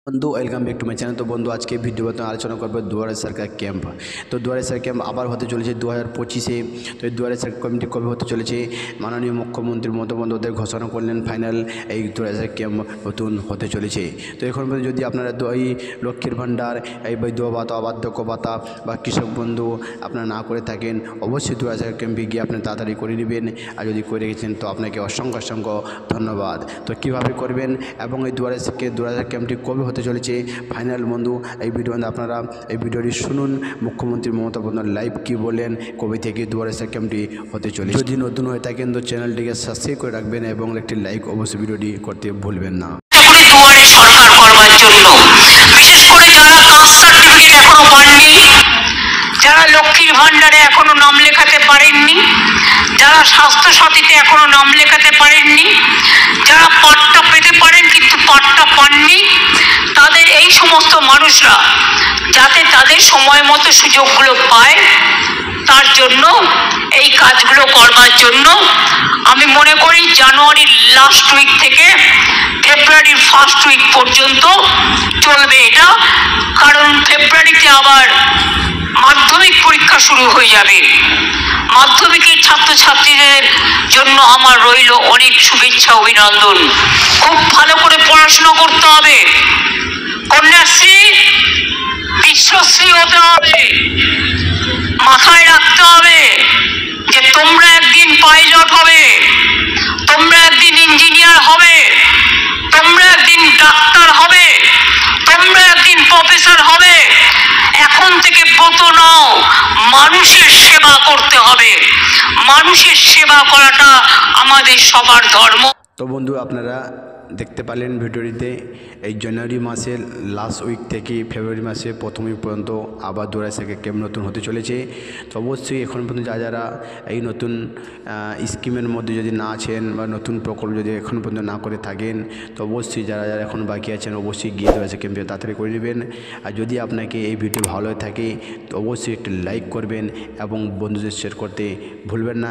বন্ধু welcome back to my channel. তো বন্ধু আজকে ভিডিওতে আলোচনা করবো দুয়ারে সরকার ক্যাম্প। তো দুয়ারে সরকার ক্যাম্প আবার হতে চলেছে 2025-এ। তো এই দুয়ারে সরকার ক্যাম্পটি কবে হতে চলেছে? মাননীয় মুখ্যমন্ত্রী মমতা বন্দ্যোপাধ্যায় ঘোষণা করলেন ফাইনাল এই দুয়ারে সরকার ক্যাম্প নতুন হতে চলেছে। তো এখন পর্যন্ত যদি আপনারা এই লক্ষ্মীর ভাণ্ডার, এই বিধবা ভাতা, বার্ধক্য ভাতা বা কৃষক বন্ধু আপনারা না করে থাকেন, অবশ্যই দুয়ারে সরকার ক্যাম্পে গিয়ে আপনি তাড়াতাড়ি করে নেবেন। আর যদি করে রেখেছেন তো আপনাকে অসংখ্য অসংখ্য ধন্যবাদ। তো কীভাবে করবেন এবং এই দুয়ারে সরকার ক্যাম্পটি কবে হতে চলেছে ফাইনাল বন্ধু এই ভিডিওতে আপনারা এই ভিডিওটি শুনুন। মুখ্যমন্ত্রী মমতা বন্দ্যোপাধ্যায় লাইভ কী বললেন, কবে থেকে দুয়ারে সরকার ক্যাম্পটি হতে চলেছে। যদি নতুন হয়ে থাকেন তো চ্যানেলটিকে সাবস্ক্রাইব করে রাখবেন এবং একটি লাইক অবশ্যই ভিডিওটি করতে ভুলবেন না। দুয়ারে সরকার করবার জন্য বিশেষ করে যারা কাস্ট সার্টিফিকেট এখনো পাননি, যারা লক্ষ্মীর ভাণ্ডারে এখনো নাম লেখাতে পারেননি, যারা স্বাস্থ্য সাথীতে এখনো নাম লেখাতে পারেননি, যারা পাট্টা পেতে পারেন কিন্তু পাট্টা পাননি, তাদের এই সমস্ত মানুষরা যাতে তাদের সময় মতো সুযোগগুলো পায়, তার জন্য এই কাজগুলো করবার জন্য আমি মনে করি জানুয়ারির লাস্ট উইক থেকে ফেব্রুয়ারির ফার্স্ট উইক পর্যন্ত চলবে এটা। কারণ ফেব্রুয়ারিতে আবার মাধ্যমিক পরীক্ষা শুরু হয়ে যাবে। মাধ্যমিকের ছাত্রছাত্রীদের জন্য আমার রইল অনেক শুভেচ্ছা, অভিনন্দন। খুব ভালো করে পড়াশোনা করতে হবে, কন্যাশ্রী বিশ্বশ্রী হতে হবে, মাথায় রাখতে হবে যে তোমরা একদিন পাইলট হবে, তোমরা একদিন ইঞ্জিনিয়ার হবে, তোমরা একদিন ডাক্তার হবে, তোমরা একদিন প্রফেসর হবে। এখন থেকে ব্রত নাও, মানুষের সেবা করতে হবে। মানুষের সেবা করাটা আমাদের সবার ধর্ম। তো বন্ধু আপনারা দেখতে পারলেন ভিডিওটিতে এই জানুয়ারি মাসের লাস্ট উইক থেকে ফেব্রুয়ারি মাসের প্রথম উইক পর্যন্ত আবার দুয়ারে সরকার ক্যাম্প নতুন হতে চলেছে। তো অবশ্যই এখন পর্যন্ত যারা এই নতুন স্কিমের মধ্যে যদি না আছেন বা নতুন প্রকল্প যদি এখন পর্যন্ত না করে থাকেন তো অবশ্যই যারা যারা এখন বাকি আছেন অবশ্যই গিয়ে দুয়ারে সরকার ক্যাম্পে তাড়াতাড়ি করে নেবেন। আর যদি আপনাকে এই ভিডিও ভালো থাকে তো অবশ্যই একটি লাইক করবেন এবং বন্ধুদের শেয়ার করতে ভুলবেন না।